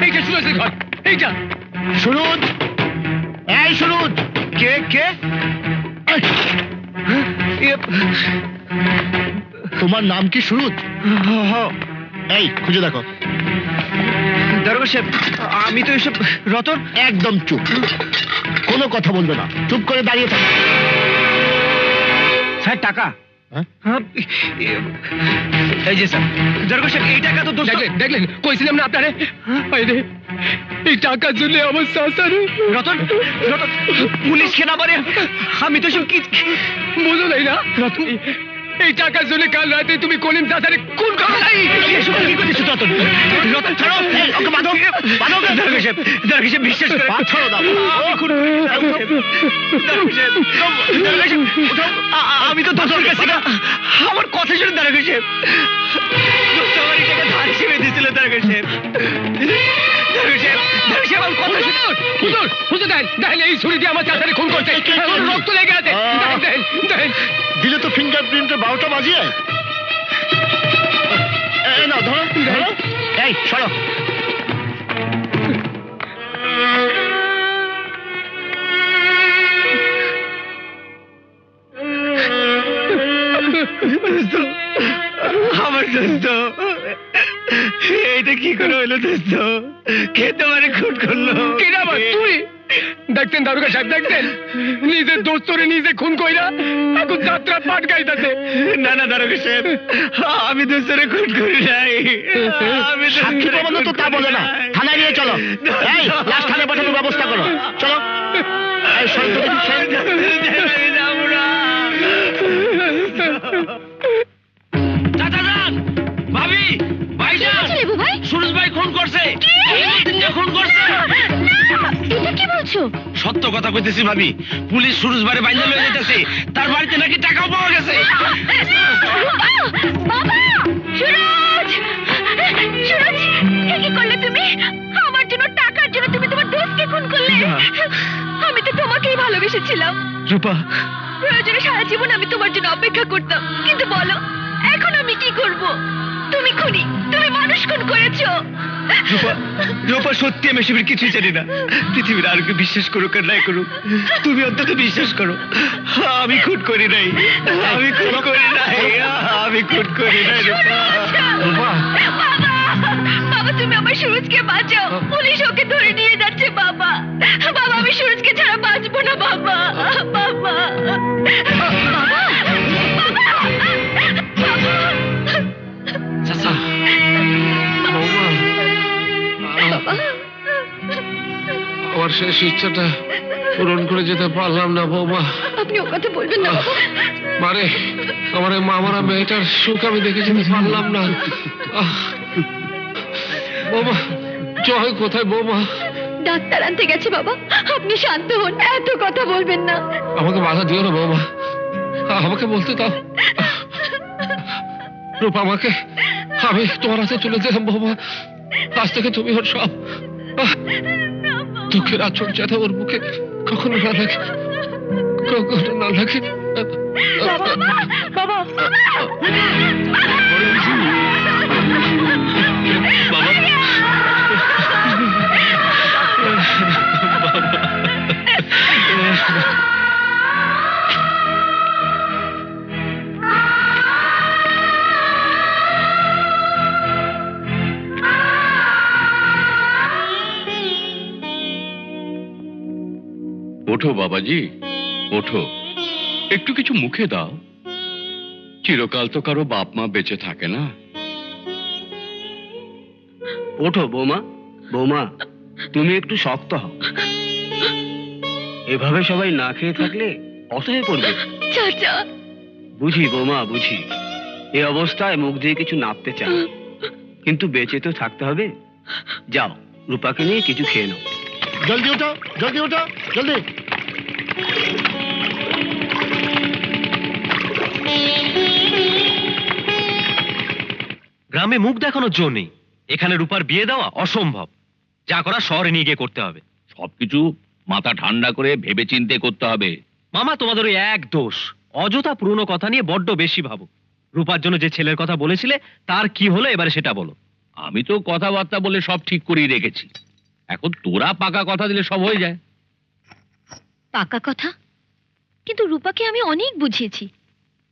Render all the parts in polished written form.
এইটা সুরজের ঘর, এইটা। সুরজ, এই সুরজ। কে কে? তোমার নাম কি সুরজ? এই খুঁজে দেখো। দারোগা সাহেব, আমি তো এসব। রতন, একদম চুপ, কোনো কথা বলবে না, চুপ করে দাঁড়িয়ে থাকো। স্যার টাকা। এই যে স্যার, দারোগা সাহেব এই টাকা তো দেখলেন দেখলেন, কইছিলাম না আপনারে। আরে এই টাকার জন্য অবস্থা স্যার। রতন, রতন, পুলিশকে না পারে। আমি তো সব কি বুঝো নাই না রতন, এই টাকার জন্য কাল রাতে তুমি কলিম চাচারে খুন করো নাই। এসব কি করছিস রতন? রতন ছাড়ো, ওকে বাঁধো, বাঁধো। দারোগা সাহেব, দারোগা সাহেব বিশ্বাস করে পাথর দাও। আমি খুন করিনি। দারোগা সাহেব, দারোগা সাহেব, উঠাও। আমি তো দোষের কাছে না, আমার কথা শুনুন দারোগা সাহেব। দোস্ত আমার এই টাকা ধার হিসেবে দিয়েছিল দারোগা সাহেব। দারোগা সাহেব, দারোগা সাহেব আমার কথা শুনুন। হুজুর, হুজুর দেন, দেখেন এই ছুরি দিয়ে আমার চাচারে খুন করছে, আমার রক্ত লেগে আছে। দেখেন, দেখেন। দিলে তো ফিঙ্গারপ্রিন্টের 12টা বাজিয়ে। এই নাও, ধরো ধরো। এই সরো। আমার দোস্ত, এইটা কি করে হলো দোস্ত? কে তোমারে খুন করলো? কেন আবার তুই? দেখতেন দারোগা সাহেব, দেখতেন নিজের দোস্তরে নিজে খুন কইরা এখন যাত্রা পাট গাইতাছে। না না দারোগা সাহেব, আমি দোস্তরে খুন করি নাই। আমি সাক্ষী প্রমাণ তো তা বলে না, থানায় নিয়ে চলো। এই লাশ থানায় পাঠানোর ব্যবস্থা করো, চলো। এই সরো তো দেখি, সরো। আমি যাবো না। চাচা যান, ভাবি, ভাইজান, সুরজ ভাই খুন করছে। খুন করছে। এটা কি বলছো? সত্য কথা কইতেছি ভাবি, পুলিশ সুরজ ভাইরে বাইন্দা লয়ে যাইতেছে, তার বাড়িতে নাকি টাকাও পাওয়া গেছে। বাবা, সুরজ, সুরজ, এ কি করলে তুমি? আমার জন্য, টাকার জন্য তুমি তোমার দোস্তকে খুন করলে। আমি তো তোমাকেই ভালোবেসেছিলাম রূপা। প্রয়োজনে সারা জীবন আমি তোমার জন্য অপেক্ষা করতাম, কিন্তু বলো এখন আমি কি করব? তুমি খুনি, তুমি মানুষ খুন করেছো। রূপা, রূপা সত্যি আমি এসবের কিছুই জানি না। পৃথিবীর আর কেউ বিশ্বাস করুক আর নাই করুক, তুমি অন্তত বিশ্বাস করো আমি খুন করি নাই, আমি খুন করি নাই, আমি খুন করি নাই। রূপা, বাবা, বাবা তুমি আমার সুরজকে বাঁচাও, পুলিশ ওকে ধরে নিয়ে যাচ্ছে। বাবা, বাবা আমি সুরজকে ছাড়া বাঁচবো না। বাবা, বাবা, চাচা, আমার শেষ ইচ্ছাটা পূরণ করে যেতে পারলাম না বৌমা। আপনি ও কথা বলবেন না বাবা। মারে আমার এই মামারা মেয়েটার সুখ আমি দেখে যেতে পারলাম না। বৌমা, জয় কোথায় বৌমা? ডাক্তার আনতে গেছে বাবা, আপনি শান্ত হন, এত কথা বলবেন না। আমাকে বাধা দিও না বৌমা, আমাকে বলতে দাও। রূপা, আমাকে, আমি তোমার হাতে চলে যেতাম বৌমা। আজ থেকে তুমি ওর সব। দুঃখের আচর যাতে ওর মুখে কখনো না লাগে, কখনো না লাগে। বাবা, ওঠো বাবাজি, ওঠো, একটু কিছু মুখে দাও। চিরকাল তো কারো বাপ মা বেঁচে থাকে না। ওঠো বৌমা, বৌমা তুমি একটু শক্ত হও। এভাবে সবাই না খেয়ে থাকলে অসহায় পড়বে। চাচা, বুঝি বৌমা, বুঝি এই অবস্থায় মুখ দিয়ে কিছু নাপতে চাই, কিন্তু বেঁচে তো থাকতে হবে। যাও, রূপাকে নিয়ে কিছু খেয়ে নাও। জলদি উঠো, জলদি উঠো, জলদি। গ্রামে মুখ দেখানোর জো নেই, এখানে রূপার বিয়ে দেওয়া অসম্ভব। যা করা শহরে নিয়ে গিয়ে করতে হবে। সবকিছু মাথা ঠান্ডা করে ভেবে চিন্তে করতে হবে। মামা, তোমাদের ওই এক দোষ, অযথা পুরনো কথা নিয়ে বড্ড বেশি ভাবো। রূপার জন্য যে ছেলের কথা বলেছিলে তার কি হলো এবারে সেটা বলো। আমি তো কথাবার্তা বলে সব ঠিক করেই রেখেছি। এখন তোরা পাকা কথা দিলে সব হয়ে যায়। পাকা কথা? কিন্তু রূপাকে আমি অনেক বুঝিয়েছি,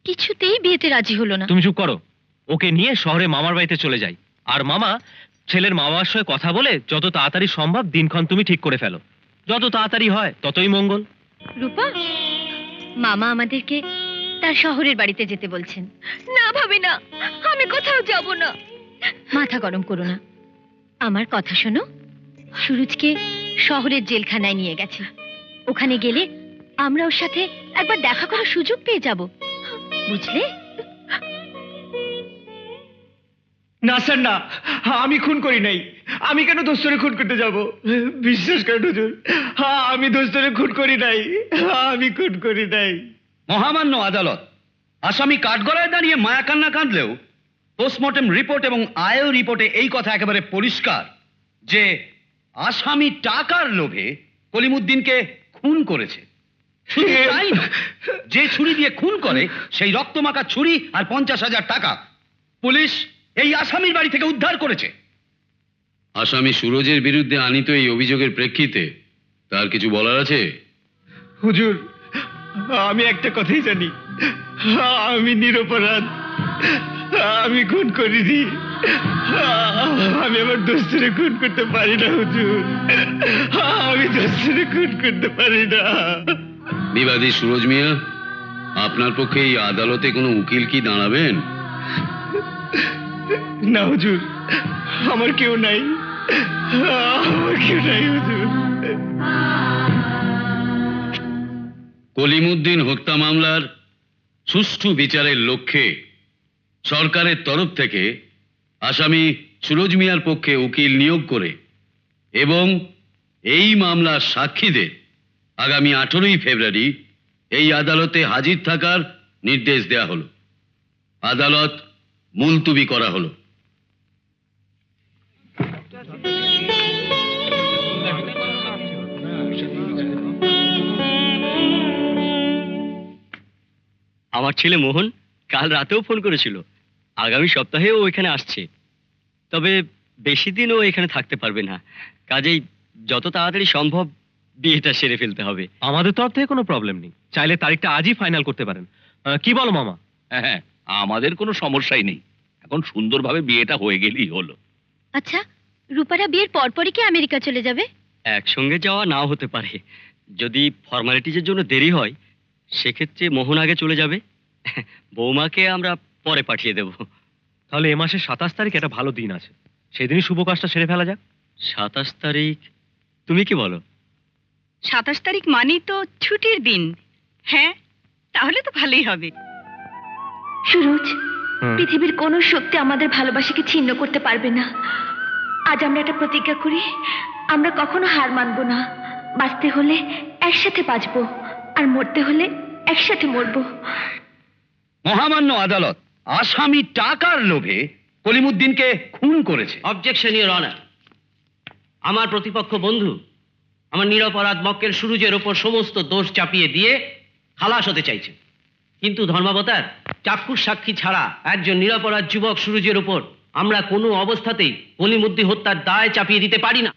কিছুতেই বিয়েতে রাজি হলো না। তুমি চুপ করো। ওকে নিয়ে শহরে মামার বাড়িতে চলে যাই, আর মামা ছেলের মা বাবার সঙ্গে কথা বলে যত তাড়াতাড়ি সম্ভব দিনক্ষণ তুমি ঠিক করে ফেলো। যত তাড়াতাড়ি হয় ততই মঙ্গল। রূপা, মামা আমাদেরকে তার শহরের বাড়িতে যেতে বলছেন। না ভাবি না, আমি কোথাও যাব না। মাথা গরম করো না, আমার কথা শোনো। সুরজকে শহরের জেলখানায় নিয়ে গেছে, ওখানে গেলে আমরা ওর সাথে একবার দেখা করার সুযোগ পেয়ে যাব, বুঝলে? না স্যার না, আমি খুন করি নাই। আমি কেন দোস্তরে খুন করতে যাব? বিশ্বাস করেন হুজুর, আমি দোস্তরে খুন করি নাই। আমি খুন করি নাই। মহামান্য আদালত, আসামি কাঠগড়ায় দাঁড়িয়ে মায়া কান্না কাঁদলেও পোস্টমর্টেম রিপোর্ট এবং আয়ও রিপোর্টে এই কথা একেবারে পরিষ্কার যে আসামি টাকার লোভে কলিমুদ্দিনকে খুন করেছে। শুধু তাই নয়, যে ছুরি দিয়ে খুন করে সেই রক্তমাখা ছুরি আর 50,000 টাকা পুলিশ এই আসামির বাড়ি থেকে উদ্ধার করেছে। আসামি সুরজের বিরুদ্ধে আনিত এই অভিযোগের প্রেক্ষিতে তার কিছু বলার আছে? হুজুর, আমি একটা কথাই জানি, আমি নিরপরাধ। আমি খুন করিনি। আমি আমার দোস্তরে খুন করতে পারি না হুজুর। আমি দোস্তরে খুন করতে পারি না। বিবাদী সুরজ মিয়া, আপনার পক্ষে এই আদালতে কোনো উকিল কি দাঁড়াবেন? না হুজুর, আমার কেউ নাই। আমার কেউ নাই হুজুর। কলিমুদ্দিন হত্যা মামলার সুষ্ঠু বিচারের লক্ষ্যে সরকারের তরফ থেকে আসামি সুরজ মিয়ার পক্ষে উকিল নিয়োগ করে এবং এই মামলার সাক্ষীদের আগামী 18ই ফেব্রুয়ারি এই আদালতে হাজির থাকার নির্দেশ দেয়া হলো। আদালত মুলতুবি করা হলো। আমার ছেলে মোহন কাল রাতেও ফোন করেছিল, আগামী সপ্তাহে ও এখানে আসছে। তবে বেশি দিন ও এখানে থাকতে পারবে না, কাজেই যত তাড়াতাড়ি সম্ভব বিয়েটা সেরে ফেলতে হবে। আমাদের তরফ থেকে কোনো প্রবলেম নেই, চাইলে তারিখটা আজই ফাইনাল করতে পারেন। কি বলো মামা? হ্যাঁ, আমাদের কোনো সমস্যাই নেই, এখন সুন্দরভাবে বিয়েটা হয়ে গেলেই হলো। আচ্ছা, রূপারা বিয়ের পরপরই কি আমেরিকা চলে যাবে? একসঙ্গে যাওয়া নাও হতে পারে। যদি ফর্মালিটিজের জন্য দেরি হয় সেক্ষেত্রে মোহন আগে চলে যাবে, বৌমাকে আমরা পরে পাঠিয়ে দেব। তাহলে এ মাসের 27 তারিখ একটা ভালো দিন আছে, সেদিনই শুভ কাজটা সেরে ফেলা যাক। 27 তারিখ? তুমি কি বলো? 27 তারিখ মানেই তো ছুটির দিন। হ্যাঁ, তাহলে তো ভালোই হবে। সুরজ, পৃথিবীর কোনো শক্তি আমাদের ভালোবাসাকে ছিন্ন করতে পারবে না। আজ আমরা একটা প্রতিজ্ঞা করি, আমরা কখনো হার মানবো না। বাঁচতে হলে একসাথে বাঁচবো, আর মরতে হলে একসাথে মরবো। মহামান্য আদালত, আসামি টাকার লোভে কলিমুদ্দিনকে খুন করেছে। অবজেকশন ইওর অনার, আমার প্রতিপক্ষ বন্ধু আমার নিরপরাধ মক্কেল সুরজের ওপর সমস্ত দোষ চাপিয়ে দিয়ে খালাস হতে চাইছে, কিন্তু ধর্মাবতার চাক্ষুষ সাক্ষী ছাড়া একজন নিরপরাধ যুবক সুরজের উপর আমরা কোনো অবস্থাতেই কলিমুদ্দিন হত্যার দায় চাপিয়ে দিতে পারি না।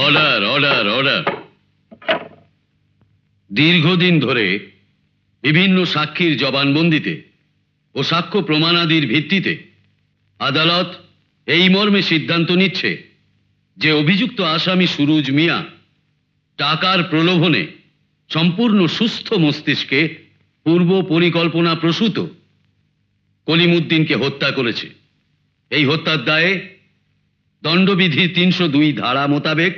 Order, order, order. দীর্ঘদিন ধরে বিভিন্ন সাক্ষীর জবানবন্দিতে ও সাক্ষ্য প্রমাণাদির ভিত্তিতে আদালত এই মর্মে সিদ্ধান্ত নিচ্ছে যে অভিযুক্ত আসামি সুরজ মিয়া টাকার প্রলোভনে সম্পূর্ণ সুস্থ মস্তিষ্কে পূর্ব পরিকল্পনা প্রসূত কলিমুদ্দিনকে হত্যা করেছে। এই হত্যার দায়ে দণ্ডবিধির 302 ধারা মোতাবেক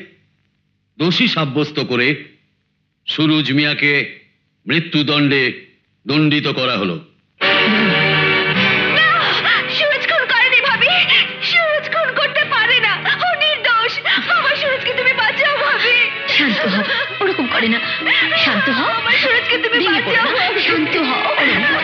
দোষী সাব্যস্ত করে সুরজ মিয়াকে মৃত্যুদণ্ডে দণ্ডিত করা হলো। সুরজ হও, ওরকম করে না। শান্ত হও, আমার সুরজকে তুমি ভেঙে পড়ো বাঁচাও। না। শান্ত হও, ওরকম